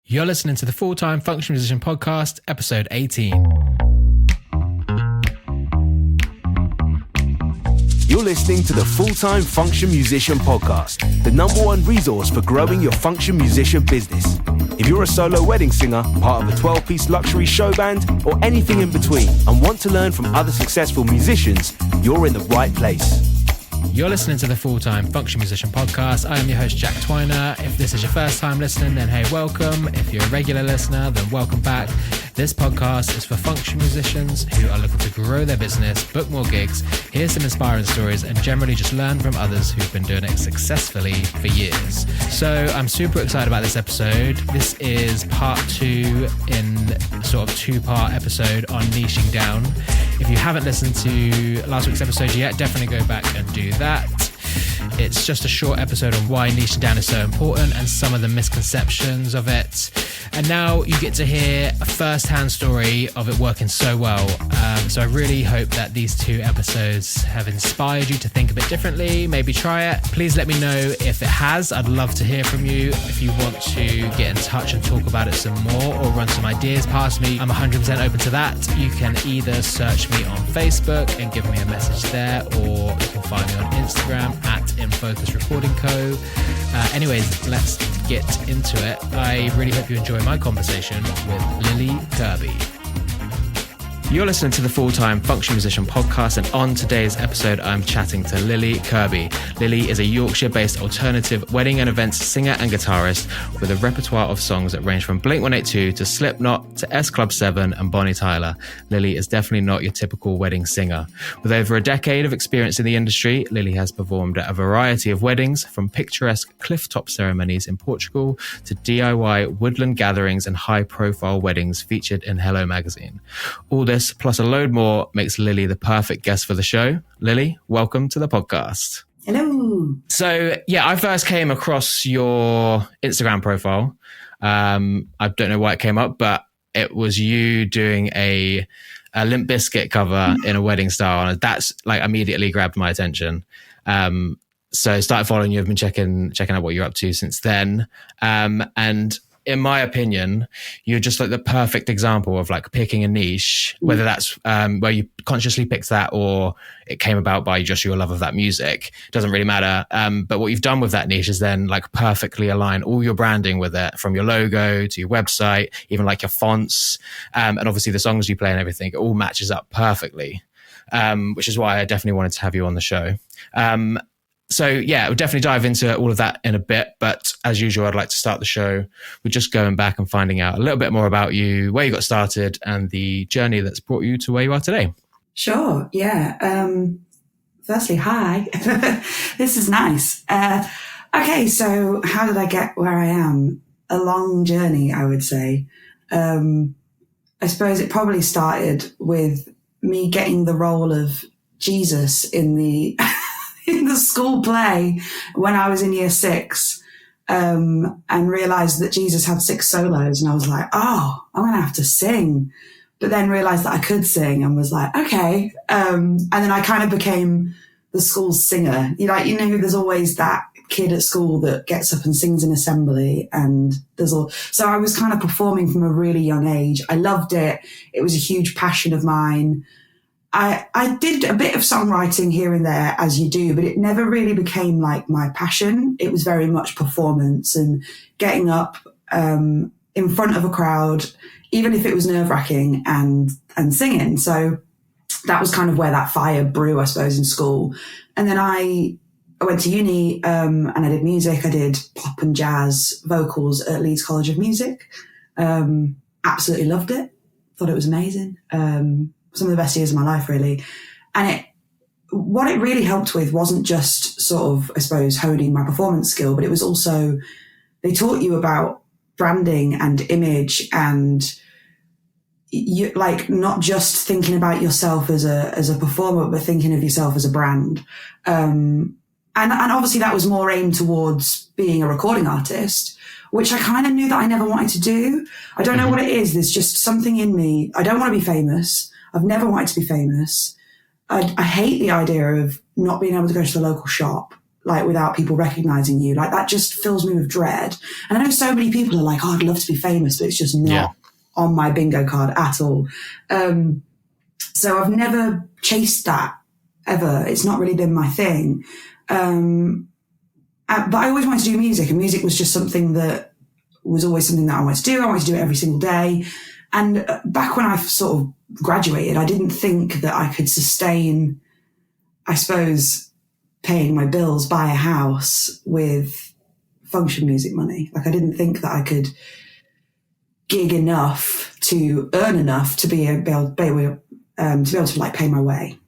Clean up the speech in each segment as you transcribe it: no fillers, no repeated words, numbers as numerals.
You're listening to the Full-Time Function Musician Podcast, episode 18. You're listening to the Full-Time Function Musician Podcast, the number one resource for growing your function musician business. If you're a solo wedding singer, part of a 12-piece luxury show band, or anything in between, and want to learn from other successful musicians, you're in the right place. You're listening to the Full-Time Function Musician Podcast. I am your host, Jack Twiner. If this is your first time listening, then hey, welcome. If you're a regular listener, then welcome back. This podcast is for function musicians who are looking to grow their business, book more gigs, hear some inspiring stories, and generally just learn from others who've been doing it successfully for years. So I'm super excited about this episode. This is part 2 in sort of 2-part episode on niching down. If you haven't listened to last week's episode yet, definitely go back and do that. It's just a short episode on why niching down is so important and some of the misconceptions of it. And now you get to hear a first-hand story of it working so well. So I really hope that these 2 episodes have inspired you to think a bit differently, maybe try it. Please let me know if it has. I'd love to hear from you. If you want to get in touch and talk about it some more or run some ideas past me, I'm 100% open to that. You can either search me on Facebook and give me a message there, or you can find me on Instagram at InFocus Recording Co. Anyways, let's get into it. I really hope you enjoy my conversation with Lily Kerbey. You're listening to the Full-Time Function Musician Podcast, and on today's episode, I'm chatting to Lily Kerbey. Lily is a Yorkshire-based alternative wedding and events singer and guitarist with a repertoire of songs that range from Blink-182 to Slipknot to S Club 7 and Bonnie Tyler. Lily is definitely not your typical wedding singer. With over a decade of experience in the industry, Lily has performed at a variety of weddings, from picturesque clifftop ceremonies in Portugal to DIY woodland gatherings and high-profile weddings featured in Hello magazine. All this plus a load more makes Lily the perfect guest for the show. Lily, welcome to the podcast. Hello. So yeah, I first came across your Instagram profile. I don't know why it came up, but it was you doing a Limp Bizkit cover in a wedding style, and that's like immediately grabbed my attention. So I started following you. I've been checking out what you're up to since then. And in my opinion, you're just like the perfect example of like picking a niche, whether that's where you consciously picked that or it came about by just your love of that music. Doesn't really matter. But what you've done with that niche is then like perfectly align all your branding with it, from your logo to your website, even like your fonts, and obviously the songs you play and everything. It all matches up perfectly, which is why I definitely wanted to have you on the show. So yeah, we'll definitely dive into all of that in a bit. But as usual, I'd like to start the show with just going back and finding out a little bit more about you, where you got started, and the journey that's brought you to where you are today. Sure. Yeah. Firstly, hi. This is nice. Okay. So how did I get where I am? A long journey, I would say. I suppose it probably started with me getting the role of Jesus in the in the school play when I was in year 6, and realized that Jesus had 6 solos. And I was like, oh, I'm going to have to sing. But then realized that I could sing and was like, okay. And then I kind of became the school's singer. There's always that kid at school that gets up and sings in assembly, and so I was kind of performing from a really young age. I loved it. It was a huge passion of mine. I did a bit of songwriting here and there, as you do, but it never really became like my passion. It was very much performance and getting up in front of a crowd, even if it was nerve-wracking, and singing. So that was kind of where that fire brew, I suppose, in school. And then I went to uni and I did music. I did pop and jazz vocals at Leeds College of Music. Absolutely loved it. Thought it was amazing. Some of the best years of my life, really. And what it really helped with wasn't just sort of, I suppose, honing my performance skill, but it was also, they taught you about branding and image, and you like not just thinking about yourself as a performer, but thinking of yourself as a brand. And obviously that was more aimed towards being a recording artist, which I kind of knew that I never wanted to do. I don't know what it is. There's just something in me. I don't want to be famous. I've never wanted to be famous. I hate the idea of not being able to go to the local shop. like without people recognizing you, like that just fills me with dread. And I know so many people are like, oh, I'd love to be famous, but it's just not on my bingo card at all. So I've never chased that ever. It's not really been my thing. But I always wanted to do music, and music was just something that was always something that I wanted to do. I wanted to do it every single day. And back when I sort of graduated, I didn't think that I could sustain, I suppose, paying my bills, buy a house with function music money. Like I didn't think that I could gig enough to earn enough to be able to like pay my way.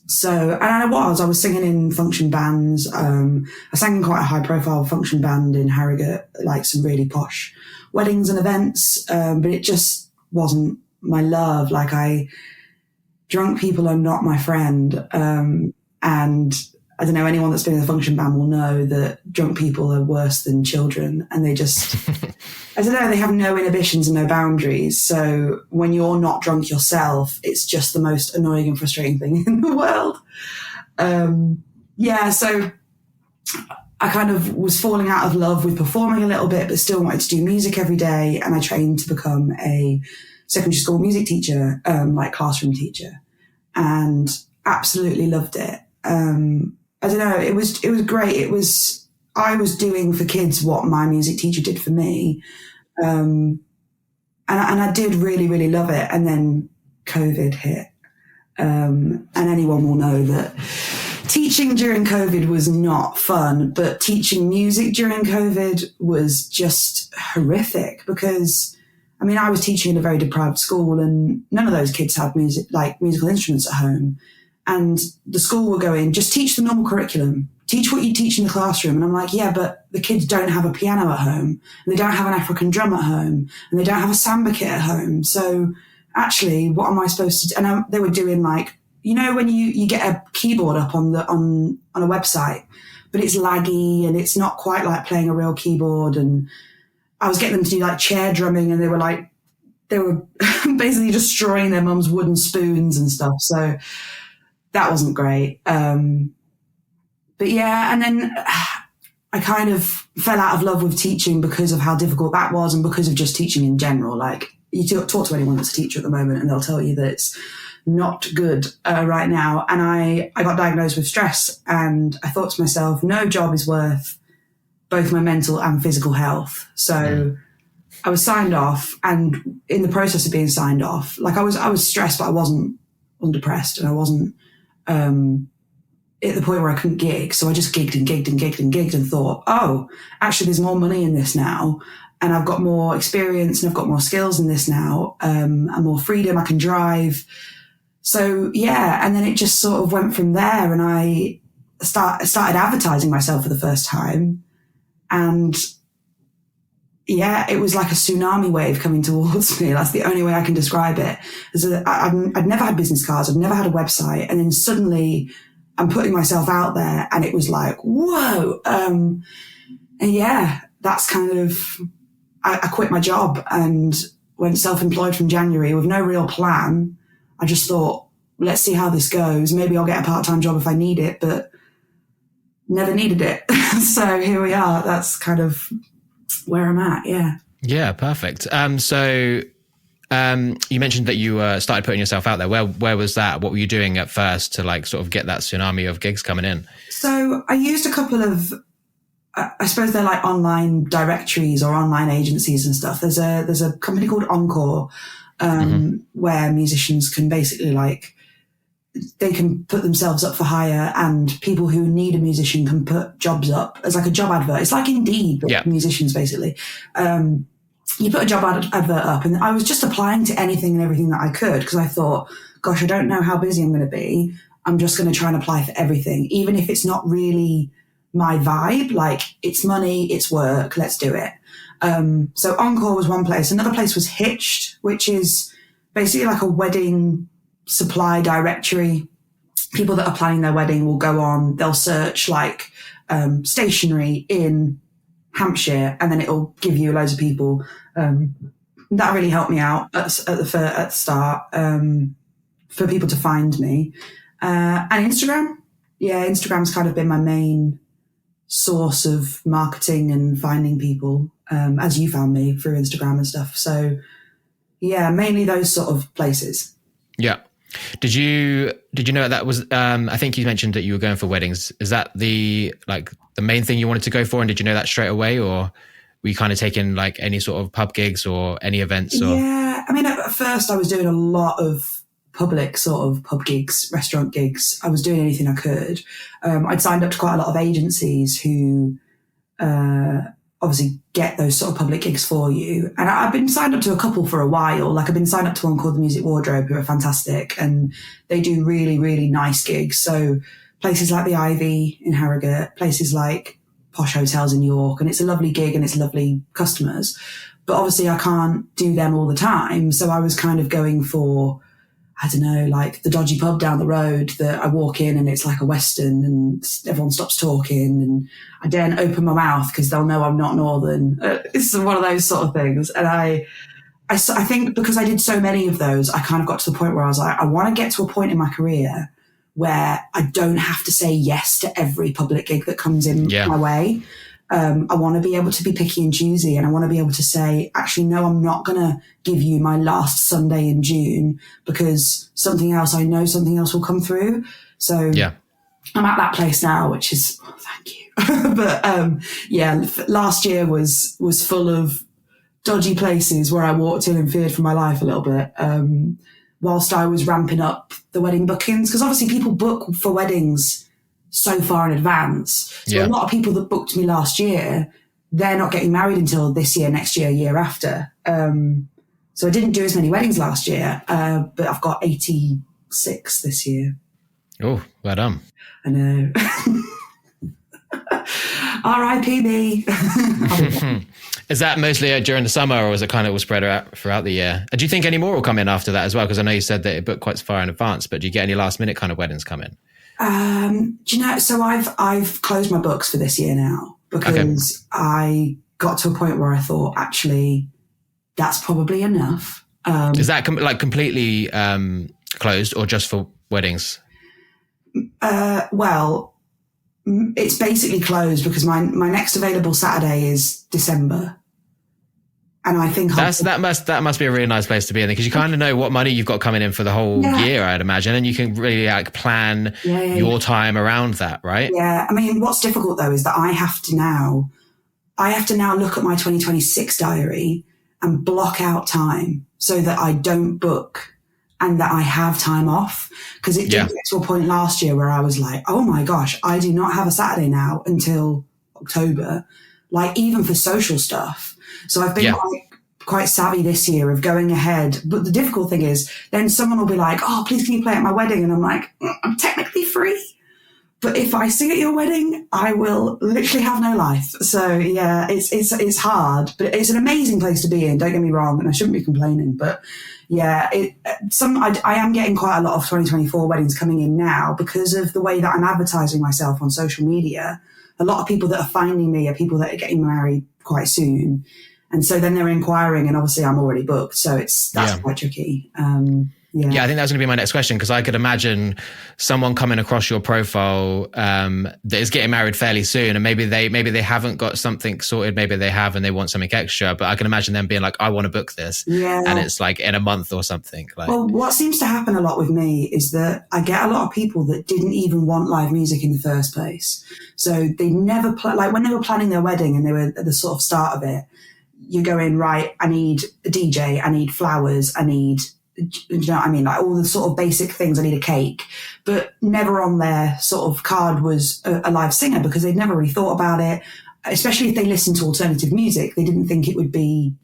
So, and I was singing in function bands. I sang in quite a high profile function band in Harrogate, like some really posh weddings and events. But it just wasn't my love. Like drunk people are not my friend. And I don't know, anyone that's been in a function band will know that drunk people are worse than children, and they just, I don't know, they have no inhibitions and no boundaries. So when you're not drunk yourself, it's just the most annoying and frustrating thing in the world. So I kind of was falling out of love with performing a little bit, but still wanted to do music every day. And I trained to become a secondary school music teacher, like classroom teacher, and absolutely loved it. I don't know, it was great. I was doing for kids what my music teacher did for me. And I did really, really love it. And then COVID hit. And anyone will know that teaching during COVID was not fun, but teaching music during COVID was just horrific because, I mean, I was teaching in a very deprived school and none of those kids had musical instruments at home. And the school were going, just teach the normal curriculum, teach what you teach in the classroom. And I'm like, yeah, but the kids don't have a piano at home, and they don't have an African drum at home, and they don't have a samba kit at home. So actually, what am I supposed to do? And they were doing like, you know, when you get a keyboard up on a website, but it's laggy and it's not quite like playing a real keyboard. And I was getting them to do like chair drumming, and they were basically destroying their mum's wooden spoons and stuff. So that wasn't great. But yeah, and then I kind of fell out of love with teaching because of how difficult that was and because of just teaching in general. Like you talk to anyone that's a teacher at the moment and they'll tell you that it's not good right now. And I got diagnosed with stress, and I thought to myself, no job is worth both my mental and physical health. So I was signed off, and in the process of being signed off, like I was stressed, but I wasn't depressed, and I wasn't at the point where I couldn't gig. So I just gigged and thought, oh, actually there's more money in this now, and I've got more experience and I've got more skills in this now, and more freedom. I can drive. So yeah, and then it just sort of went from there, and I started advertising myself for the first time, and yeah, it was like a tsunami wave coming towards me. That's the only way I can describe it. I'd never had business cards. I'd never had a website. And then suddenly I'm putting myself out there, and it was like, whoa. And yeah, that's kind of, I quit my job and went self-employed from January with no real plan. I just thought, let's see how this goes. Maybe I'll get a part-time job if I need it, but never needed it. So here we are. That's kind of where I'm at. Yeah, perfect. So you mentioned that you started putting yourself out there. Where was that? What were you doing at first to like sort of get that tsunami of gigs coming in? So I used a couple of, I suppose they're like online directories or online agencies and stuff. There's a company called Encore where musicians can basically like, they can put themselves up for hire, and people who need a musician can put jobs up as like a job advert. It's like Indeed, but musicians basically. You put a job advert up, and I was just applying to anything and everything that I could because I thought, gosh, I don't know how busy I'm going to be. I'm just going to try and apply for everything, even if it's not really my vibe. Like, it's money, it's work, let's do it. So Encore was one place. Another place was Hitched, which is basically like a wedding supply directory. People that are planning their wedding will go on, they'll search like stationery in Hampshire, and then it'll give you loads of people. That really helped me out at the start for people to find me. And Instagram. yeah, Instagram's kind of been my main source of marketing and finding people, as you found me through Instagram and stuff. So yeah, mainly those sort of places. Yeah. Did you know that was, I think you mentioned that you were going for weddings. Is that the main thing you wanted to go for? And did you know that straight away, or were you kind of taking like any sort of pub gigs or any events? Or? Yeah. I mean, at first I was doing a lot of public sort of pub gigs, restaurant gigs. I was doing anything I could. I'd signed up to quite a lot of agencies who obviously get those sort of public gigs for you. And I've been signed up to a couple for a while. Like I've been signed up to one called The Music Wardrobe, who are fantastic, and they do really, really nice gigs. So places like the Ivy in Harrogate, places like posh hotels in York, and it's a lovely gig and it's lovely customers. But obviously I can't do them all the time. So I was kind of going for, I don't know, like the dodgy pub down the road that I walk in and it's like a Western and everyone stops talking and I daren't open my mouth because they'll know I'm not Northern. It's one of those sort of things. And I think because I did so many of those, I kind of got to the point where I was like, I want to get to a point in my career where I don't have to say yes to every public gig that comes in my way. I want to be able to be picky and choosy, and I want to be able to say, actually, no, I'm not going to give you my last Sunday in June because something else will come through. So I'm at that place now, which is, thank you. But last year was full of dodgy places where I walked in and feared for my life a little bit. Whilst I was ramping up the wedding bookings, because obviously people book for weddings so far in advance. So a lot of people that booked me last year, they're not getting married until this year, next year, year after. So I didn't do as many weddings last year, but I've got 86 this year. Oh, well done. I know. R.I.P. me. Is that mostly during the summer, or is it kind of spread out throughout the year? And do you think any more will come in after that as well? Because I know you said that it booked quite far in advance, but do you get any last minute kind of weddings come in? Do you know, so I've closed my books for this year now because I got to a point where I thought, actually, that's probably enough. Is that completely closed or just for weddings? Well, it's basically closed because my next available Saturday is December. And I think that must be a really nice place to be in, because you kind of know what money you've got coming in for the whole year, I'd imagine, and you can really plan your time around that, right? Yeah. I mean, what's difficult though is that I have to now look at my 2026 diary and block out time so that I don't book and that I have time off. Because it did get to a point last year where I was like, oh my gosh, I do not have a Saturday now until October, like even for social stuff. So I've been quite savvy this year of going ahead. But the difficult thing is then someone will be like, oh, please can you play at my wedding? And I'm like, I'm technically free. But if I sing at your wedding, I will literally have no life. So yeah, it's hard, but it's an amazing place to be in. Don't get me wrong. And I shouldn't be complaining, but yeah, I am getting quite a lot of 2024 weddings coming in now because of the way that I'm advertising myself on social media. A lot of people that are finding me are people that are getting married quite soon. And so then they're inquiring, and obviously I'm already booked. So that's quite tricky. Yeah, I think that was going to be my next question, because I could imagine someone coming across your profile that is getting married fairly soon, and maybe they haven't got something sorted, maybe they have and they want something extra, but I can imagine them being like, I want to book this, and it's like in a month or something. Well, what seems to happen a lot with me is that I get a lot of people that didn't even want live music in the first place. So they never like when they were planning their wedding and they were at the sort of start of it, you go in, right, I need a DJ, I need flowers, I need, you know what I mean? Like all the sort of basic things. I need a cake, but never on their sort of card was a live singer, because they'd never really thought about it. Especially if they listened to alternative music, they didn't think they would be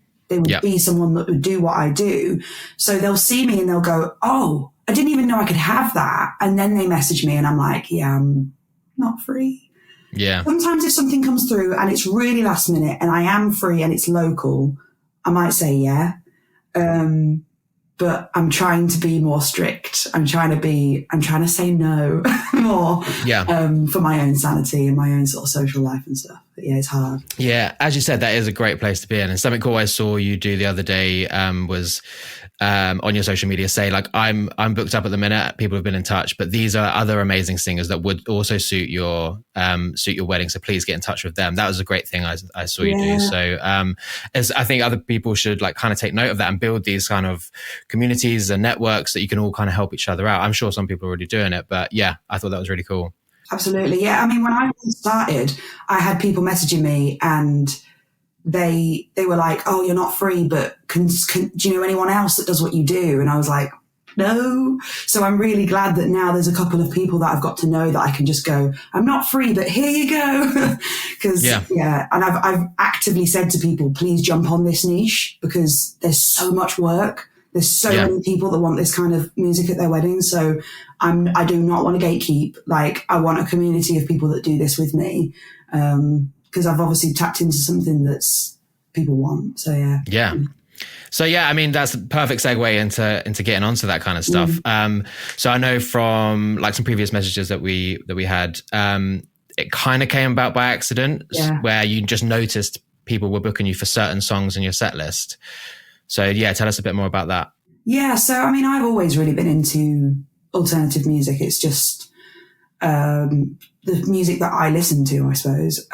someone that would do what I do. So they'll see me and they'll go, oh, I didn't even know I could have that. And then they message me and I'm like, yeah, I'm not free. Yeah. Sometimes if something comes through and it's really last minute and I am free and it's local, I might say yeah. But I'm trying to be more strict. I'm trying to say no more for my own sanity and my own sort of social life and stuff. But yeah, it's hard. Yeah, as you said, that is a great place to be in. And something cool I saw you do the other day was on your social media, say like, I'm booked up at the minute, people have been in touch, but these are other amazing singers that would also suit your wedding, so please get in touch with them. That was a great thing I saw you do. So as I think other people should like kind of take note of that and build these kind of communities and networks that you can all kind of help each other out. I'm sure some people are already doing it, but yeah, I thought that was really cool. Absolutely. Yeah, I mean, when I started, I had people messaging me and they were like, oh, you're not free, but do you know anyone else that does what you do? And I was like, no. So I'm really glad that now there's a couple of people that I've got to know that I can just go, I'm not free, but here you go. Because and I've actively said to people, please jump on this niche because there's so much work. There's so many people that want this kind of music at their weddings. So I do not want to gatekeep. Like, I want a community of people that do this with me. Because I've obviously tapped into something that's people want. So So I mean, that's a perfect segue into getting onto that kind of stuff. So I know from like some previous messages that we had, it kind of came about by accident, where you just noticed people were booking you for certain songs in your set list. So tell us a bit more about that. Yeah, so I mean, I've always really been into alternative music. It's just the music that I listen to, I suppose.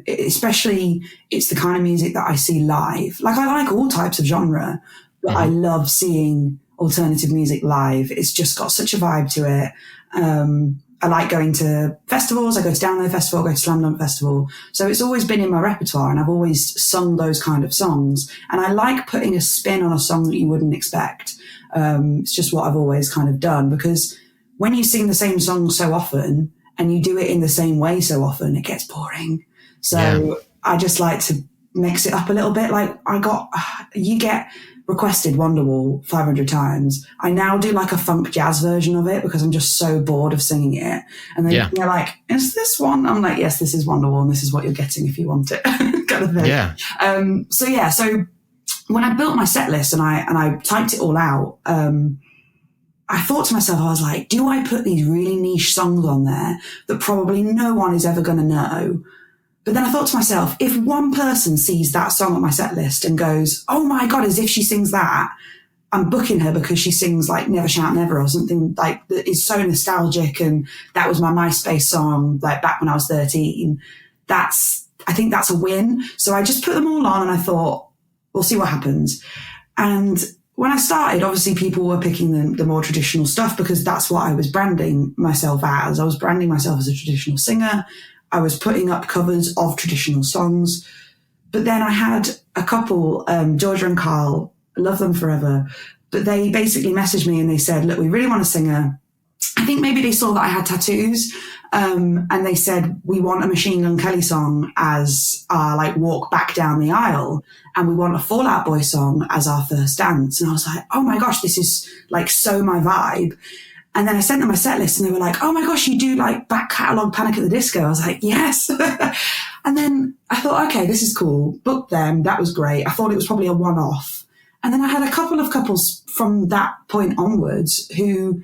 Especially, it's the kind of music that I see live. Like, I like all types of genre, but I love seeing alternative music live. It's just got such a vibe to it. I like going to festivals. I go to Download Festival, I go to Slam Dunk Festival. So it's always been in my repertoire, and I've always sung those kind of songs. And I like putting a spin on a song that you wouldn't expect. It's just what I've always kind of done, because when you sing the same song so often and you do it in the same way so often, it gets boring. So I just like to mix it up a little bit. Like, you get requested Wonderwall 500 times. I now do like a funk jazz version of it because I'm just so bored of singing it. And then they're like, is this one? I'm like, yes, this is Wonderwall, and this is what you're getting if you want it, kind of thing. Yeah. So when I built my set list and I typed it all out, I thought to myself, I was like, do I put these really niche songs on there that probably no one is ever going to know? But then I thought to myself, if one person sees that song on my set list and goes, oh my God, as if she sings that, I'm booking her because she sings like Never Shout Never or something like that is so nostalgic, and that was my MySpace song like back when I was 13. I think that's a win. So I just put them all on and I thought, we'll see what happens. And when I started, obviously people were picking the more traditional stuff because that's what I was branding myself as. I was branding myself as a traditional singer. I was putting up covers of traditional songs. But then I had a couple, Georgia and Carl, I love them forever, but they basically messaged me and they said, look, we really want a singer. I think maybe they saw that I had tattoos, and they said, we want a Machine Gun Kelly song as our like walk back down the aisle, and we want a Fall Out Boy song as our first dance. And I was like, oh my gosh, this is like so my vibe. And then I sent them my set list and they were like, oh my gosh, you do like back catalogue Panic at the Disco. I was like, yes. And then I thought, okay, this is cool. Booked them. That was great. I thought it was probably a one-off. And then I had a couple of couples from that point onwards who,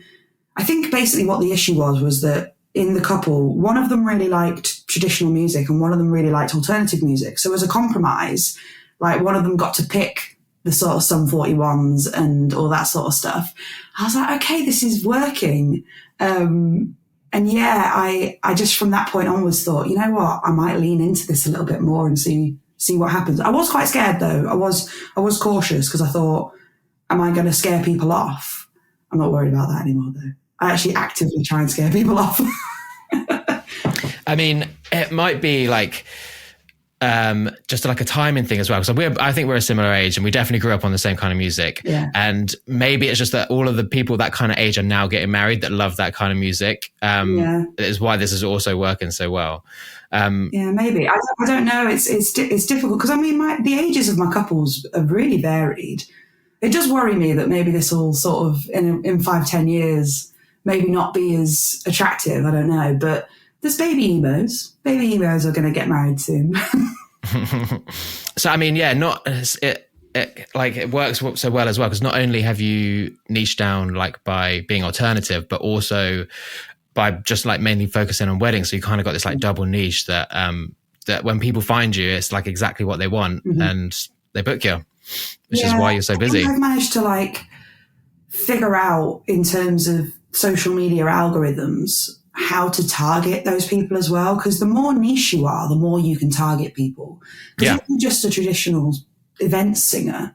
I think basically what the issue was that in the couple, one of them really liked traditional music and one of them really liked alternative music. So as a compromise, like one of them got to pick the sort of Sum 41s and all that sort of stuff. I was like, okay, this is working. And I just from that point onwards thought, you know what, I might lean into this a little bit more and see what happens. I was quite scared though. I was cautious because I thought, am I going to scare people off? I'm not worried about that anymore though. I actually actively try and scare people off. I mean, it might be like, just like a timing thing as well. So I think we're a similar age and we definitely grew up on the same kind of music. Yeah. And maybe it's just that all of the people that kind of age are now getting married that love that kind of music. Is why this is also working so well. Maybe. I don't know. It's difficult because I mean, the ages of my couples are really varied. It does worry me that maybe this will sort of in 5-10 years, maybe not be as attractive. I don't know, but there's baby emos. Baby emos are going to get married soon. So, I mean, it works so well as well, because not only have you niched down like by being alternative, but also by just like mainly focusing on weddings. So you kind of got this like double niche that when people find you, it's like exactly what they want and they book you, which is why you're so busy. I've managed to like figure out in terms of social media algorithms how to target those people as well. Because the more niche you are, the more you can target people. Because if you're just a traditional event singer,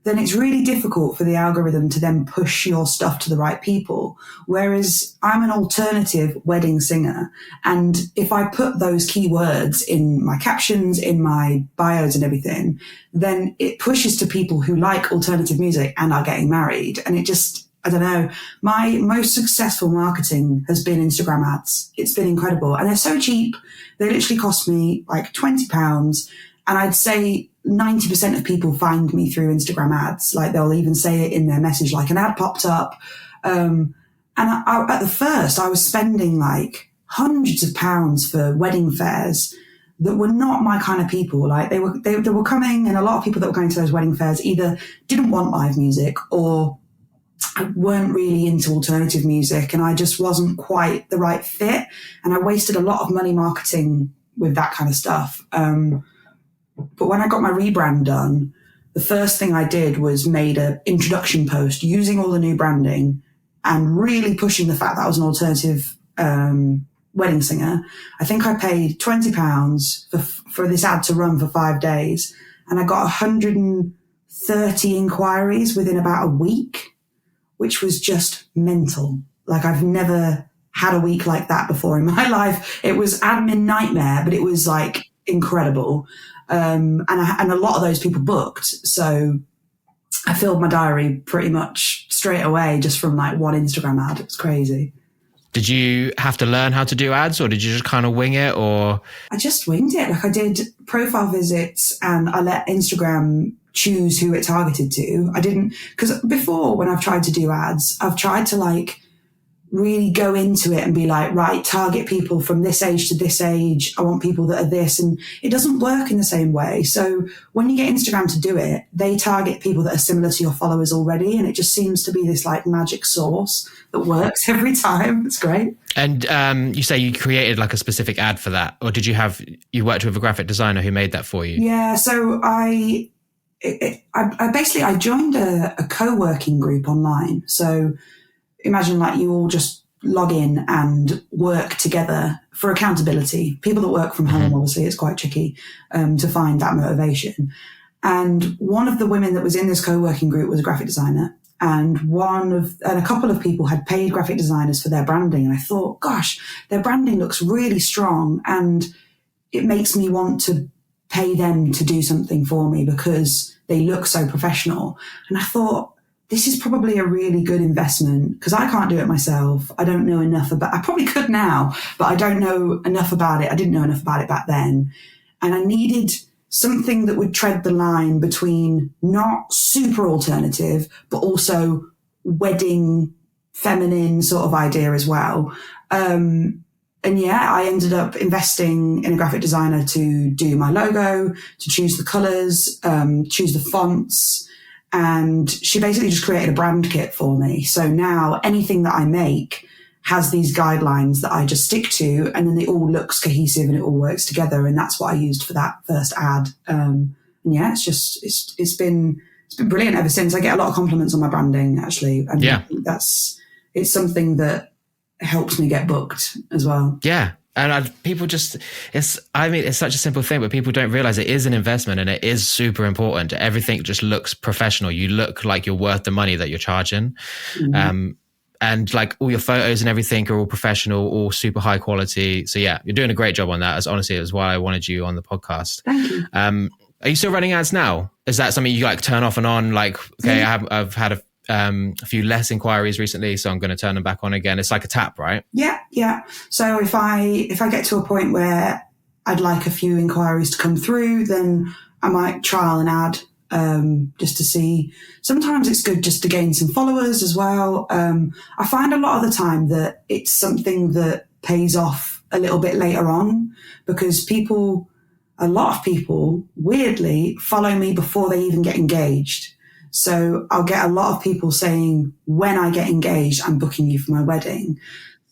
then it's really difficult for the algorithm to then push your stuff to the right people. Whereas I'm an alternative wedding singer. And if I put those keywords in my captions, in my bios and everything, then it pushes to people who like alternative music and are getting married. And it just, I don't know, my most successful marketing has been Instagram ads. It's been incredible. And they're so cheap. They literally cost me like £20. And I'd say 90% of people find me through Instagram ads. Like they'll even say it in their message, like an ad popped up. And at the first I was spending like hundreds of pounds for wedding fairs that were not my kind of people. Like they were coming, and a lot of people that were going to those wedding fairs either didn't want live music or weren't really into alternative music. And I just wasn't quite the right fit. And I wasted a lot of money marketing with that kind of stuff. But when I got my rebrand done, the first thing I did was made an introduction post using all the new branding and really pushing the fact that I was an alternative wedding singer. I think I paid £20 for this ad to run for 5 days, and I got 130 inquiries within about a week, which was just mental. Like I've never had a week like that before in my life. It was admin nightmare, but it was like incredible. And a lot of those people booked. So I filled my diary pretty much straight away just from like one Instagram ad. It was crazy. Did you have to learn how to do ads, or did you just kind of wing it? Or I just winged it. Like I did profile visits and I let Instagram choose who it targeted to. I didn't, because before when I've tried to do ads, I've tried to like really go into it and be like, right, target people from this age to this age. I want people that are this, and it doesn't work in the same way. So when you get Instagram to do it, they target people that are similar to your followers already. And it just seems to be this like magic sauce that works every time. It's great. And you say you created like a specific ad for that, or did you worked with a graphic designer who made that for you? Yeah. So I joined a co-working group online. So imagine like you all just log in and work together for accountability. People that work from home, obviously, it's quite tricky to find that motivation. And one of the women that was in this co-working group was a graphic designer, and a couple of people had paid graphic designers for their branding. And I thought, gosh, their branding looks really strong, and it makes me want to pay them to do something for me because they look so professional. And I thought, this is probably a really good investment because I can't do it myself. I don't know enough about, I probably could now, but I don't know enough about it. I didn't know enough about it back then. And I needed something that would tread the line between not super alternative, but also wedding, feminine sort of idea as well. And yeah, I ended up investing in a graphic designer to do my logo, to choose the colors, choose the fonts. And she basically just created a brand kit for me. So now anything that I make has these guidelines that I just stick to, and then it all looks cohesive and it all works together. And that's what I used for that first ad. And yeah, it's been brilliant ever since. I get a lot of compliments on my branding, actually. And yeah, I think it's something that helps me get booked as well. Yeah. And people just, it's such a simple thing, but people don't realize it is an investment and it is super important. Everything just looks professional. You look like you're worth the money that you're charging. Mm-hmm. And like all your photos and everything are all professional, all super high quality. So yeah, you're doing a great job on that. Honestly, it was why I wanted you on the podcast. Thank you. Are you still running ads now? Is that something you like turn off and on? Like, okay, yeah. I've had a few less inquiries recently, so I'm going to turn them back on again. It's like a tap, right? Yeah. So if I get to a point where I'd like a few inquiries to come through, then I might trial an ad just to see. Sometimes it's good just to gain some followers as well. I find a lot of the time that it's something that pays off a little bit later on because a lot of people weirdly follow me before they even get engaged. So I'll get a lot of people saying, when I get engaged, I'm booking you for my wedding.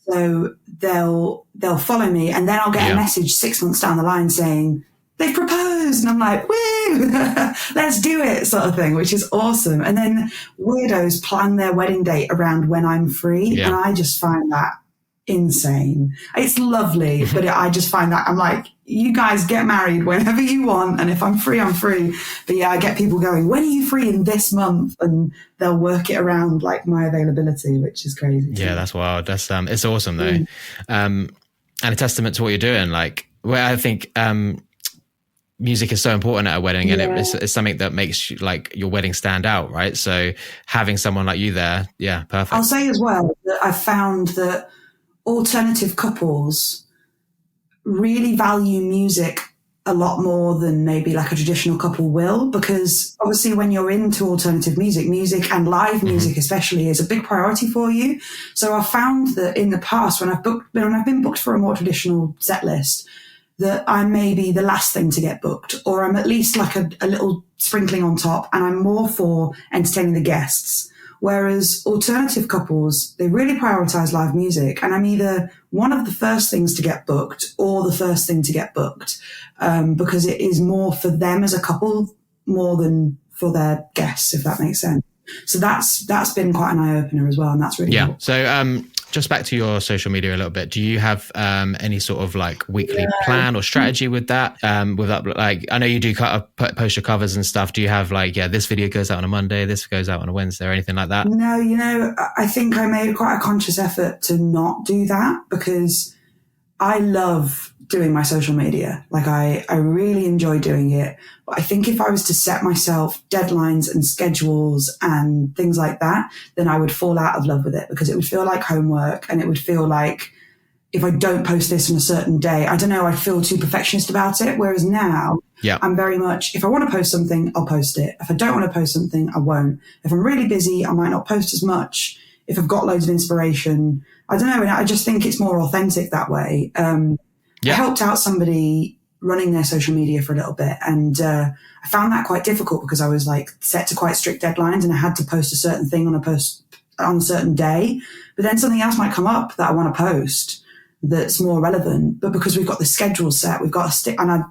So they'll follow me, and then I'll get a message 6 months down the line saying, they've proposed. And I'm like, woo, let's do it sort of thing, which is awesome. And then weirdos plan their wedding date around when I'm free. Yeah. And I just find that insane. It's lovely, but I just find that I'm like, you guys get married whenever you want, and if I'm free, I'm free. But yeah, I get people going, when are you free in this month? And they'll work it around like my availability, which is crazy. Yeah, that's wild. That's it's awesome though. And a testament to what you're doing. Like, where I think music is so important at a wedding, and it's something that makes like your wedding stand out, right? So having someone like you there, yeah, perfect. I'll say as well that I've found that alternative couples really value music a lot more than maybe like a traditional couple will, because obviously when you're into alternative music and live music especially is a big priority for you. So I've found that in the past when I've been booked for a more traditional set list, that I'm maybe the last thing to get booked, or I'm at least like a little sprinkling on top, and I'm more for entertaining the guests. Whereas alternative couples, they really prioritize live music, and I'm either one of the first things to get booked or the first thing to get booked, because it is more for them as a couple more than for their guests, if that makes sense. So that's been quite an eye opener as well, and that's really cool. So just back to your social media a little bit. Do you have any sort of like weekly plan or strategy with that? Like, I know you do post your covers and stuff. Do you have like, this video goes out on a Monday, this goes out on a Wednesday, or anything like that? No, I think I made quite a conscious effort to not do that, because I love doing my social media. Like I really enjoy doing it. But I think if I was to set myself deadlines and schedules and things like that, then I would fall out of love with it, because it would feel like homework, and it would feel like if I don't post this on a certain day, I don't know, I feel too perfectionist about it. Whereas now I'm very much, if I want to post something, I'll post it. If I don't want to post something, I won't. If I'm really busy, I might not post as much. If I've got loads of inspiration, I don't know. I just think it's more authentic that way. I helped out somebody running their social media for a little bit, and I found that quite difficult, because I was like set to quite strict deadlines, and I had to post a certain thing on a certain day. But then something else might come up that I want to post that's more relevant. But because we've got the schedule set, we've got to stick, and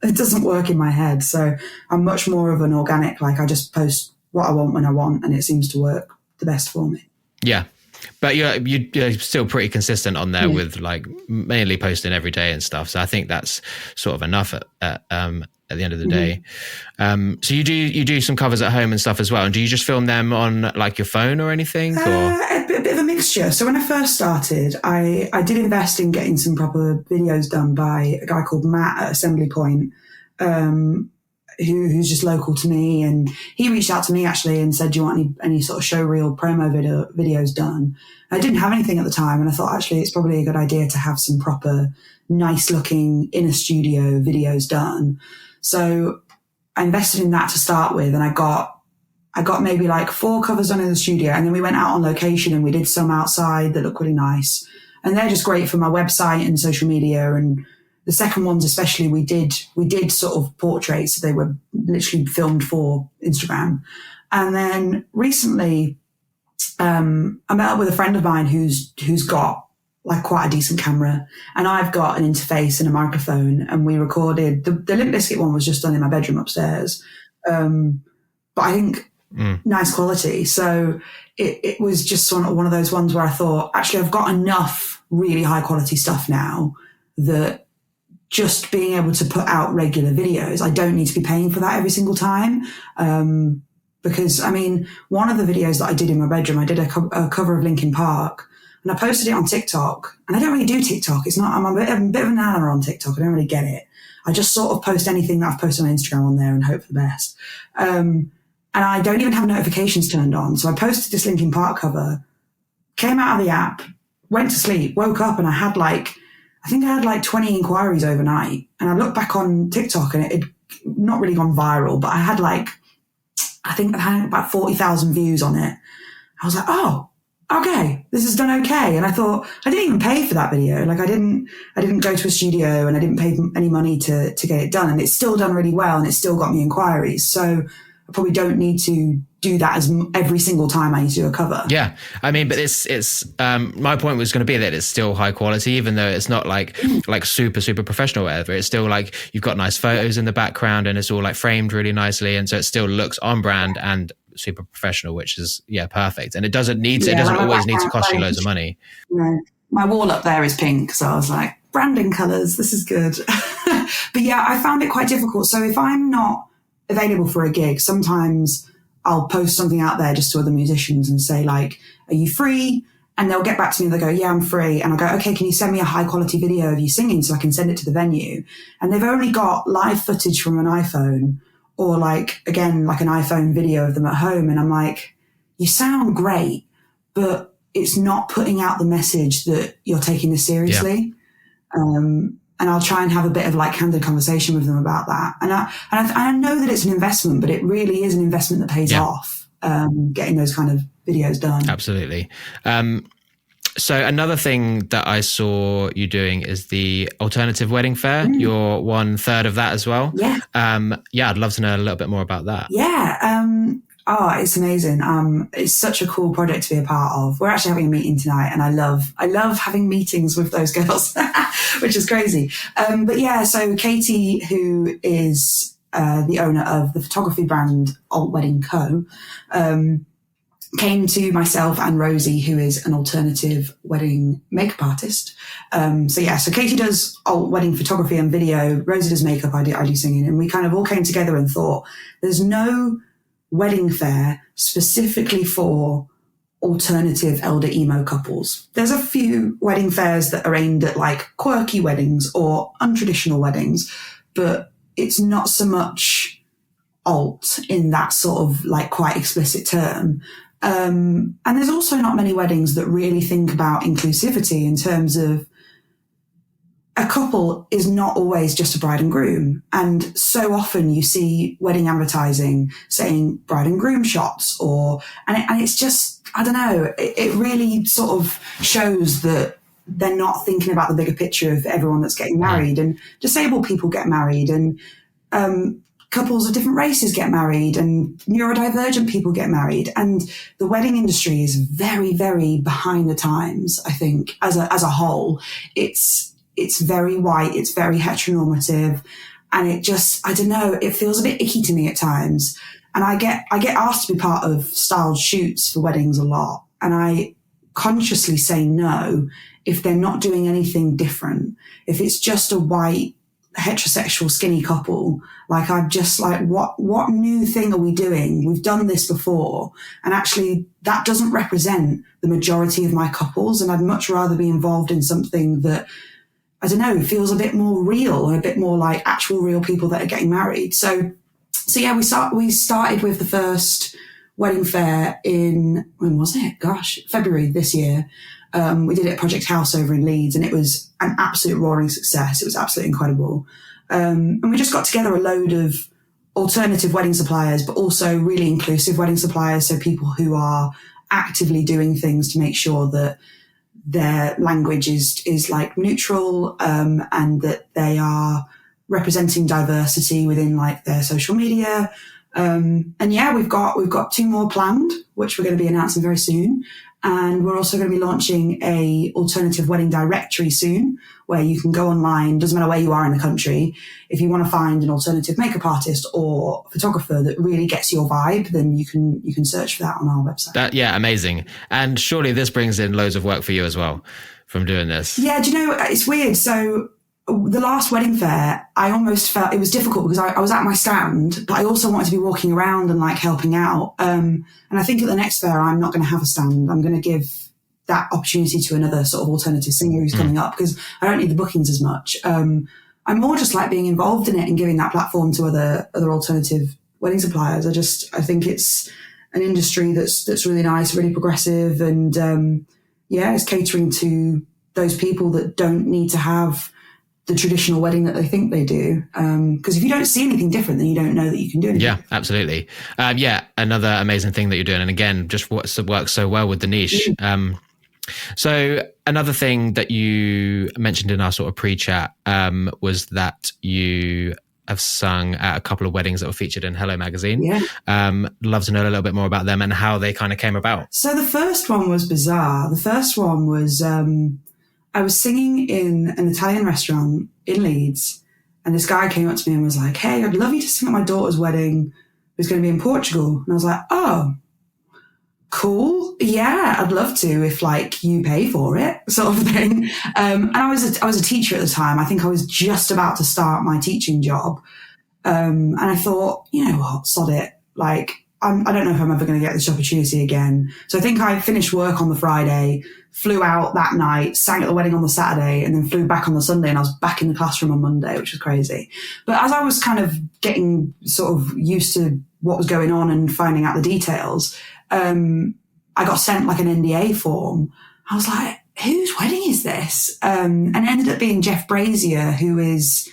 it doesn't work in my head. So I'm much more of an organic, like I just post what I want when I want, and it seems to work the best for me. Yeah. But you're still pretty consistent on there with like mainly posting every day and stuff. So I think that's sort of enough at the end of the day. So you do some covers at home and stuff as well. And do you just film them on like your phone or anything? A bit of a mixture. So when I first started, I did invest in getting some proper videos done by a guy called Matt at Assembly Point, who's just local to me, and he reached out to me actually and said, do you want any sort of show reel promo videos done? I didn't have anything at the time, and I thought actually it's probably a good idea to have some proper nice looking in a studio videos done. So I invested in that to start with, and I got maybe like 4 covers done in the studio, and then we went out on location and we did some outside that look really nice, and they're just great for my website and social media. And the second ones especially, we did sort of portraits. So they were literally filmed for Instagram. And then recently, I met up with a friend of mine who's got like quite a decent camera, and I've got an interface and a microphone, and we recorded the Limp Bizkit one was just done in my bedroom upstairs. But I think nice quality. So it was just sort of one of those ones where I thought, actually, I've got enough really high quality stuff now that just being able to put out regular videos, I don't need to be paying for that every single time. Because I mean, one of the videos that I did in my bedroom, I did a cover of Linkin Park, and I posted it on TikTok. And I don't really do TikTok. I'm a bit of an animal on TikTok. I don't really get it. I just sort of post anything that I've posted on Instagram on there and hope for the best. And I don't even have notifications turned on. So I posted this Linkin Park cover, came out of the app, went to sleep, woke up, and I had like 20 inquiries overnight. And I looked back on TikTok and it had not really gone viral, but I had about 40,000 views on it. I was like, oh, okay, this is done okay. And I thought, I didn't even pay for that video. Like I didn't go to a studio, and I didn't pay any money to get it done. And it's still done really well, and it's still got me inquiries. So I probably don't need to do that as every single time I need to do a cover. Yeah. I mean, but it's my point was going to be that it's still high quality, even though it's not like super, super professional or whatever. It's still like you've got nice photos in the background and it's all like framed really nicely. And so it still looks on brand and super professional, which is, perfect. And it doesn't always need to cost you loads of money. My wall up there is pink. So I was like, branding colours, this is good. But yeah, I found it quite difficult. So if I'm not available for a gig, sometimes I'll post something out there just to other musicians and say like, are you free? And they'll get back to me and they'll go, yeah, I'm free. And I'll go, okay, can you send me a high quality video of you singing so I can send it to the venue? And they've only got live footage from an iPhone or like, again, like an iPhone video of them at home. And I'm like, you sound great, but it's not putting out the message that you're taking this seriously. Yeah. And I'll try and have a bit of like candid conversation with them about that. And I know that it's an investment, but it really is an investment that pays off, getting those kind of videos done. Absolutely. So another thing that I saw you doing is the alternative wedding fair. You're 1/3 of that as well. Yeah. I'd love to know a little bit more about that. Yeah. It's amazing. It's such a cool project to be a part of. We're actually having a meeting tonight and I love having meetings with those girls, which is crazy. But yeah, so Katie, who is the owner of the photography brand Alt Wedding Co., came to myself and Rosie, who is an alternative wedding makeup artist. So Katie does alt wedding photography and video. Rosie does makeup. I do singing. And we kind of all came together and thought, there's no wedding fair specifically for alternative elder emo couples. There's a few wedding fairs that are aimed at like quirky weddings or untraditional weddings, but it's not so much alt in that sort of like quite explicit term. And there's also not many weddings that really think about inclusivity in terms of a couple is not always just a bride and groom. And so often you see wedding advertising saying bride and groom shots and it's just, I don't know, it really sort of shows that they're not thinking about the bigger picture of everyone that's getting married, and disabled people get married, and couples of different races get married, and neurodivergent people get married. And the wedding industry is very, very behind the times, I think, as a whole. It's very white, it's very heteronormative, and it just, I don't know, it feels a bit icky to me at times. And I get asked to be part of styled shoots for weddings a lot, and I consciously say no if they're not doing anything different. If it's just a white heterosexual skinny couple, like I'm just like, what new thing are we doing? We've done this before, and actually that doesn't represent the majority of my couples, and I'd much rather be involved in something that, I don't know, feels a bit more real and a bit more like actual real people that are getting married. So yeah, we started with the first wedding fair in, when was it? Gosh, February this year. We did it at Project House over in Leeds, and it was an absolute roaring success. It was absolutely incredible. And we just got together a load of alternative wedding suppliers, but also really inclusive wedding suppliers. So people who are actively doing things to make sure that their language is like neutral, and that they are representing diversity within like their social media. And yeah, we've got 2 more planned, which we're going to be announcing very soon. And we're also going to be launching a alternative wedding directory soon, where you can go online, doesn't matter where you are in the country. If you want to find an alternative makeup artist or photographer that really gets your vibe, then you can search for that on our website. Amazing. And surely this brings in loads of work for you as well from doing this. Yeah, do you know, it's weird. So the last wedding fair, I almost felt it was difficult because I was at my stand, but I also wanted to be walking around and like helping out. And I think at the next fair, I'm not going to have a stand. I'm going to give that opportunity to another sort of alternative singer who's coming up, because I don't need the bookings as much. I'm more just like being involved in it and giving that platform to other alternative wedding suppliers. I think it's an industry that's really nice, really progressive, and it's catering to those people that don't need to have the traditional wedding that they think they do. Because if you don't see anything different, then you don't know that you can do anything. Yeah, absolutely. Another amazing thing that you're doing. And again, just works so well with the niche. So another thing that you mentioned in our sort of pre-chat was that you have sung at a couple of weddings that were featured in Hello Magazine. Yeah. Love to know a little bit more about them and how they kind of came about. So the first one was bizarre. The first one was I was singing in an Italian restaurant in Leeds, and this guy came up to me and was like, "Hey, I'd love you to sing at my daughter's wedding. It's going to be in Portugal." And I was like, "Oh, cool. Yeah, I'd love to if like you pay for it," sort of thing. And I was a teacher at the time. I think I was just about to start my teaching job. And I thought, you know what, sod it. Like, I don't know if I'm ever going to get this opportunity again. So I think I finished work on the Friday, flew out that night, sang at the wedding on the Saturday, and then flew back on the Sunday, and I was back in the classroom on Monday, which was crazy. But as I was kind of getting sort of used to what was going on and finding out the details, I got sent like an NDA form. I was like, whose wedding is this? And it ended up being Jeff Brazier, who is,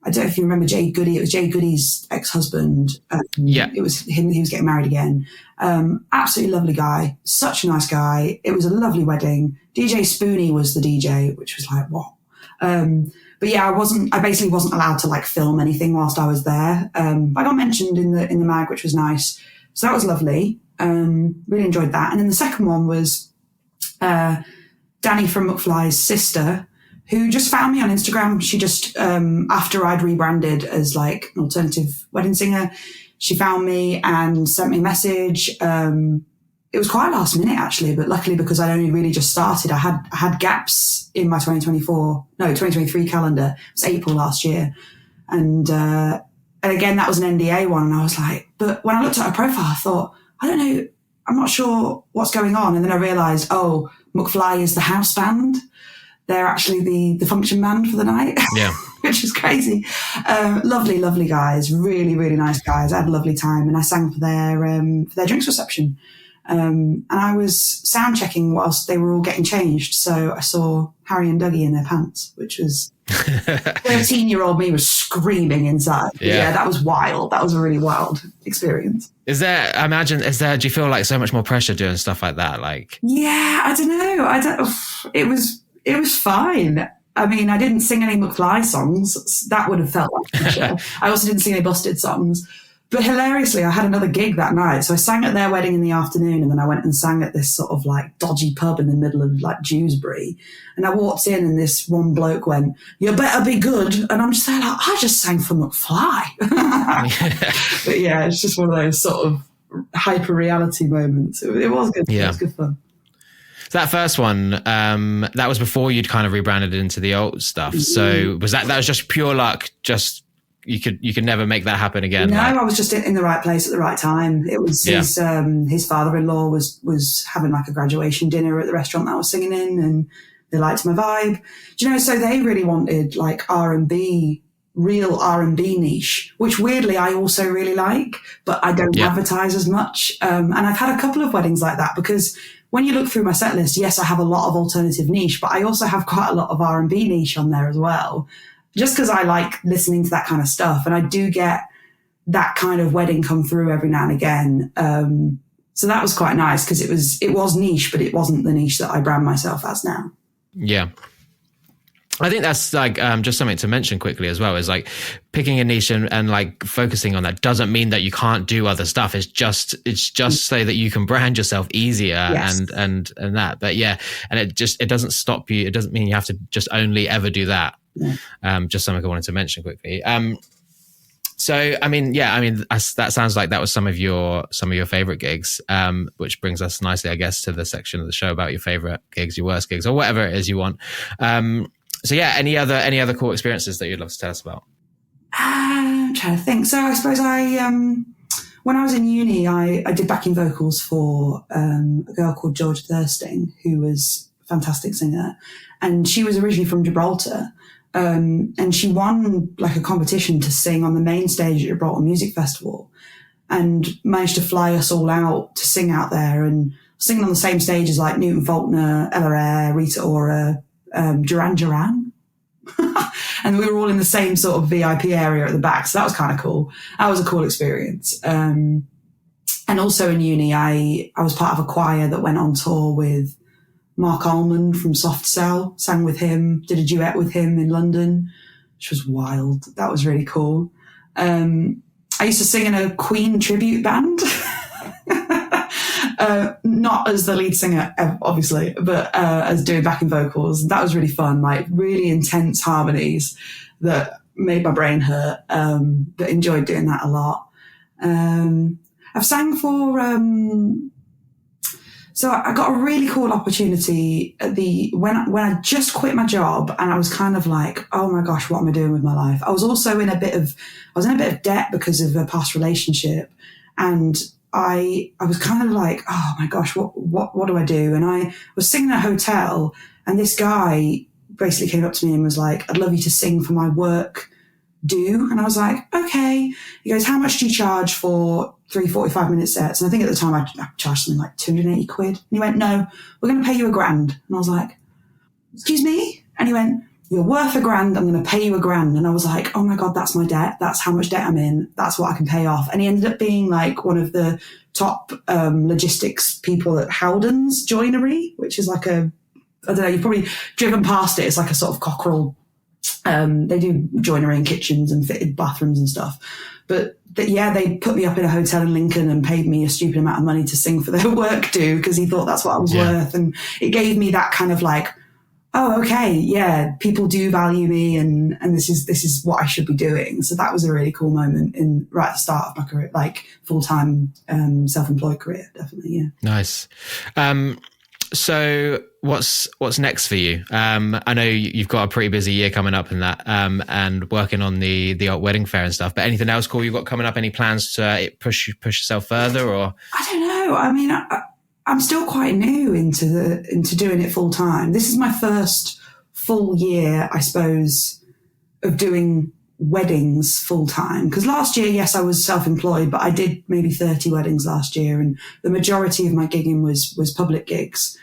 I don't know if you remember Jay Goody. It was Jay Goody's ex-husband. Yeah. It was him. He was getting married again. Absolutely lovely guy. Such a nice guy. It was a lovely wedding. DJ Spoonie was the DJ, which was like, what? But yeah, I basically wasn't allowed to like film anything whilst I was there. I got mentioned in the mag, which was nice. So that was lovely. Really enjoyed that. And then the second one was, Danny from McFly's sister, who just found me on Instagram. She just, after I'd rebranded as like an alternative wedding singer, she found me and sent me a message. It was quite last minute actually, but luckily because I'd only really just started, I had gaps in my 2023 calendar. It was April last year. And again, that was an NDA one. And I was like, but when I looked at her profile, I thought, I don't know, I'm not sure what's going on. And then I realized, oh, McFly is the house band. They're actually the function band for the night. Yeah. Which is crazy. Lovely, lovely guys. Really, really nice guys. I had a lovely time, and I sang for their drinks reception. And I was sound checking whilst they were all getting changed. So I saw Harry and Dougie in their pants, which was 13-year-old me was screaming inside. Yeah, that was wild. That was a really wild experience. Do you feel like so much more pressure doing stuff like that? Like, yeah, I don't know. It was fine. I mean, I didn't sing any McFly songs. That would have felt like pressure. I also didn't sing any Busted songs. But hilariously, I had another gig that night. So I sang at their wedding in the afternoon, and then I went and sang at this sort of like dodgy pub in the middle of like Dewsbury. And I walked in, and this one bloke went, "You better be good." And I'm just like, I just sang for McFly. But yeah, it's just one of those sort of hyper reality moments. It was good. Yeah. It was good fun. So that first one, that was before you'd kind of rebranded into the old stuff. So was that was just pure luck? Just you could never make that happen again? No, I was just in the right place at the right time. It was his father-in-law was having like a graduation dinner at the restaurant that I was singing in, and they liked my vibe. Do you know? So they really wanted like R&B, real R&B niche, which weirdly I also really like, but I don't advertise as much. And I've had a couple of weddings like that, because when you look through my set list, yes, I have a lot of alternative niche, but I also have quite a lot of R&B niche on there as well, just because I like listening to that kind of stuff. And I do get that kind of wedding come through every now and again. So that was quite nice, because it was niche, but it wasn't the niche that I brand myself as now. Yeah. I think that's like just something to mention quickly as well, is like picking a niche and like focusing on that doesn't mean that you can't do other stuff. It's just so that you can brand yourself easier. Yes. and that. But yeah, and it doesn't stop you. It doesn't mean you have to just only ever do that. Yeah. Just something I wanted to mention quickly. So that sounds like that was some of your favorite gigs, which brings us nicely, I guess, to the section of the show about your favorite gigs, your worst gigs, or whatever it is you want. So yeah, any other cool experiences that you'd love to tell us about? I'm trying to think. So I suppose when I was in uni, I did backing vocals for a girl called George Thirsting, who was a fantastic singer, and she was originally from Gibraltar. And she won like a competition to sing on the main stage at Gibraltar Music Festival, and managed to fly us all out to sing out there and singing on the same stage as like Newton Faulkner, Ella Eyre, Rita Ora, Duran Duran. And we were all in the same sort of VIP area at the back. So that was kind of cool. That was a cool experience. And also in uni, I was part of a choir that went on tour with Mark Allman from Soft Cell, sang with him, did a duet with him in London, which was wild. That was really cool. I used to sing in a Queen tribute band. Not as the lead singer, obviously, but as doing backing vocals. That was really fun, like really intense harmonies that made my brain hurt, but enjoyed doing that a lot. I've sang for... So I got a really cool opportunity at when I just quit my job, and I was kind of like, oh my gosh, what am I doing with my life? I was also in a bit of debt because of a past relationship, and I was kind of like, oh my gosh, what do I do? And I was singing at a hotel, and this guy basically came up to me and was like, I'd love you to sing for my work due. And I was like, okay. He goes, how much do you charge for 3 45-minute sets? And I think at the time I charged something like 280 quid. And he went, no, we're going to pay you $1,000. And I was like, excuse me? And he went, you're worth $1,000. I'm going to pay you $1,000. And I was like, oh my God, that's my debt. That's how much debt I'm in. That's what I can pay off. And he ended up being like one of the top logistics people at Howden's Joinery, which is like I don't know, you've probably driven past it. It's like a sort of cockerel. They do joinery in kitchens and fitted bathrooms and stuff. But they put me up in a hotel in Lincoln and paid me a stupid amount of money to sing for their work due, because he thought that's what I was worth. And it gave me that kind of like, oh, okay, yeah, people do value me, and this is what I should be doing. So that was a really cool moment right at the start of my career, like full-time self-employed career, definitely, yeah. Nice. So what's next for you? I know you've got a pretty busy year coming up in that, and working on the art wedding fair and stuff, but anything else cool you've got coming up? Any plans to push yourself further, or? I don't know. I mean, I'm still quite new into doing it full time. This is my first full year, I suppose, of doing weddings full time. Because last year, yes, I was self-employed, but I did maybe 30 weddings last year, and the majority of my gigging was public gigs.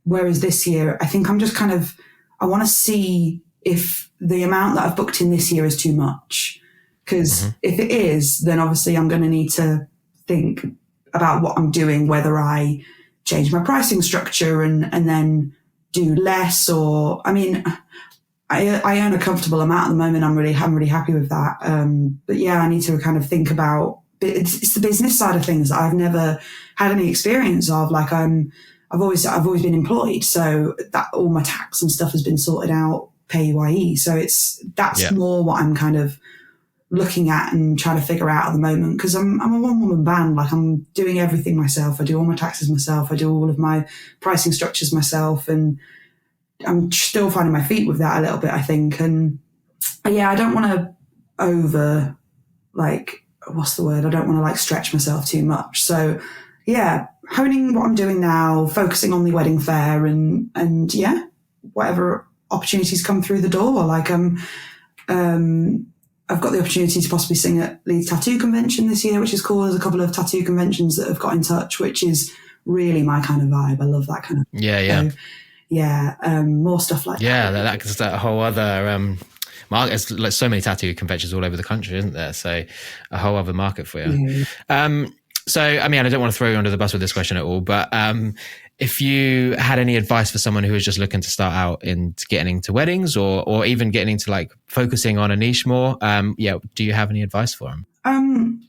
Whereas this year, I think I'm just kind of, I want to see if the amount that I've booked in this year is too much. Because if it is, then obviously I'm going to need to think about what I'm doing, whether I change my pricing structure and then do less, or, I mean, I earn a comfortable amount at the moment. I'm really happy with that. But yeah, I need to kind of think about, it's the business side of things that I've never had any experience of. Like I've always been employed, so that all my tax and stuff has been sorted out PAYE. So that's more what I'm kind of looking at and trying to figure out at the moment, because I'm a one-woman band. Like, I'm doing everything myself. I do all my taxes myself. I do all of my pricing structures myself, and I'm still finding my feet with that a little bit, I think. And yeah, I don't want to I don't want to stretch myself too much. So yeah, honing what I'm doing now, focusing on the wedding fair, and yeah, whatever opportunities come through the door. Like I've got the opportunity to possibly sing at Leeds Tattoo Convention this year, which is cool. There's a couple of tattoo conventions that have got in touch, which is really my kind of vibe. I love that kind of more stuff like that. Yeah, that's that whole other market. There's like so many tattoo conventions all over the country, isn't there? So a whole other market for you. Yeah. So, I mean, I don't want to throw you under the bus with this question at all, but if you had any advice for someone who is just looking to start out in getting into weddings, or even getting into focusing on a niche more, do you have any advice for them?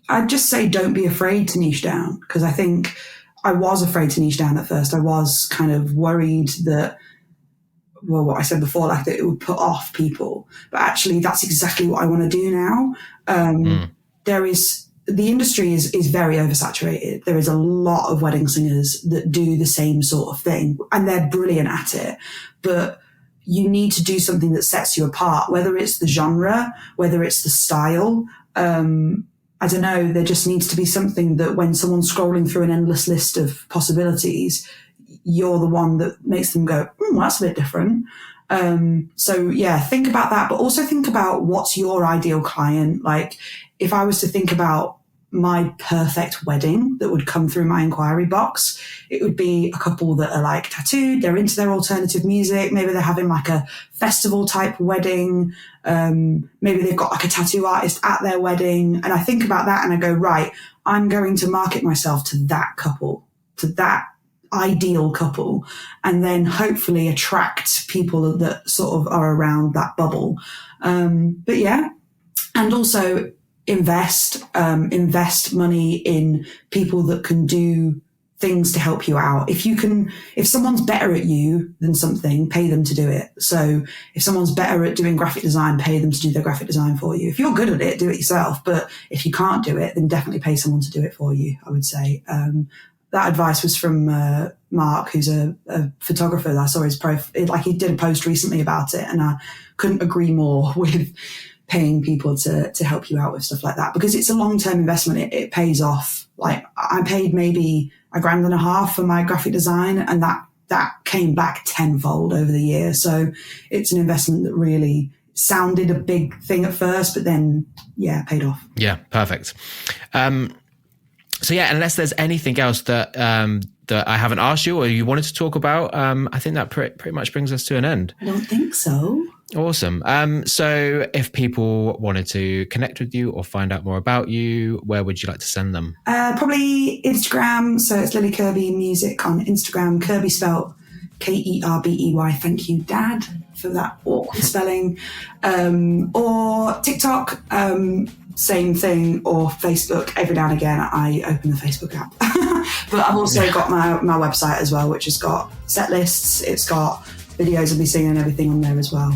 I'd just say don't be afraid to niche down, because I think I was afraid to niche down at first. I was kind of worried that, well, what I said before, that it would put off people. But actually, that's exactly what I want to do now. The industry is very oversaturated. There is a lot of wedding singers that do the same sort of thing, and they're brilliant at it. But you need to do something that sets you apart, whether it's the genre, whether it's the style. I don't know. There just needs to be something that when someone's scrolling through an endless list of possibilities, you're the one that makes them go, that's a bit different. So yeah, think about that, but also think about what's your ideal client. Like, if I was to think about my perfect wedding that would come through my inquiry box, it would be a couple that are tattooed, they're into their alternative music, maybe they're having a festival type wedding, maybe they've got a tattoo artist at their wedding. And I think about that and I go, right, I'm going to market myself to that couple, to that ideal couple, and then hopefully attract people that sort of are around that bubble. But yeah, And also invest money in people that can do things to help you out. If someone's better at you than something, pay them to do it. So if someone's better at doing graphic design, pay them to do their graphic design for you. If you're good at it, do it yourself. But if you can't do it, then definitely pay someone to do it for you, I would say. That advice was from Mark, who's a photographer. I saw his he did a post recently about it, and I couldn't agree more with paying people to help you out with stuff like that, because it's a long-term investment. It pays off. Like, I paid maybe $1,500 for my graphic design, and that came back tenfold over the year. So it's an investment that really sounded a big thing at first, but then, paid off. Yeah, perfect. So yeah, unless there's anything else that I haven't asked you or you wanted to talk about, I think that pretty much brings us to an end. I don't think so. Awesome. So if people wanted to connect with you or find out more about you, where would you like to send them? Probably Instagram. So it's Lily Kerbey Music on Instagram. Kerbey spelled Kerbey. Thank you, Dad, for that awkward spelling. Or TikTok, same thing, or Facebook. Every now and again, I open the Facebook app. But I've also got my website as well, which has got set lists. It's got videos of me singing and everything on there as well,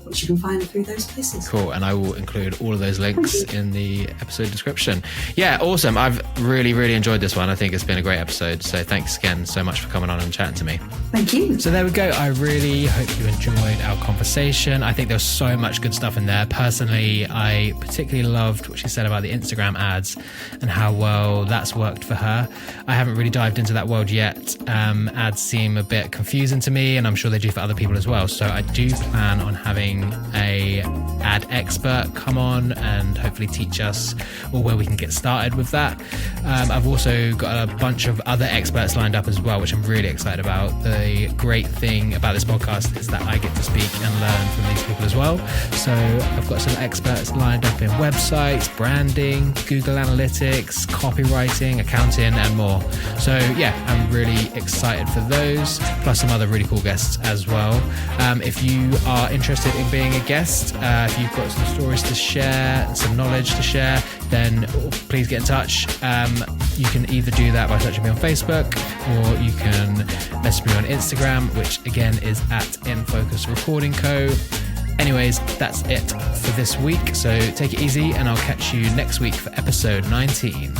which you can find through those places. Cool. And I will include all of those links in the episode description. Yeah, awesome. I've really, really enjoyed this one. I think it's been a great episode. So thanks again so much for coming on and chatting to me. Thank you. So there we go. I really hope you enjoyed our conversation. I think there's so much good stuff in there. Personally, I particularly loved what she said about the Instagram ads and how well that's worked for her. I haven't really dived into that world yet. Ads seem a bit confusing to me, and I'm sure they do for other people as well. So I do plan on having a ad expert come on and hopefully teach us or where we can get started with that. I've also got a bunch of other experts lined up as well, which I'm really excited about. The great thing about this podcast is that I get to speak and learn from these people as well. So I've got some experts lined up in websites, branding, Google Analytics, copywriting, accounting, and more. So yeah, I'm really excited for those, plus some other really cool guests as well. If you are interested in being a guest, if you've got some stories to share, some knowledge to share, then please get in touch. You can either do that by touching me on Facebook, or you can message me on Instagram, which again is @InFocusRecordingCo. Anyways, that's it for this week. So take it easy, and I'll catch you next week for episode 19.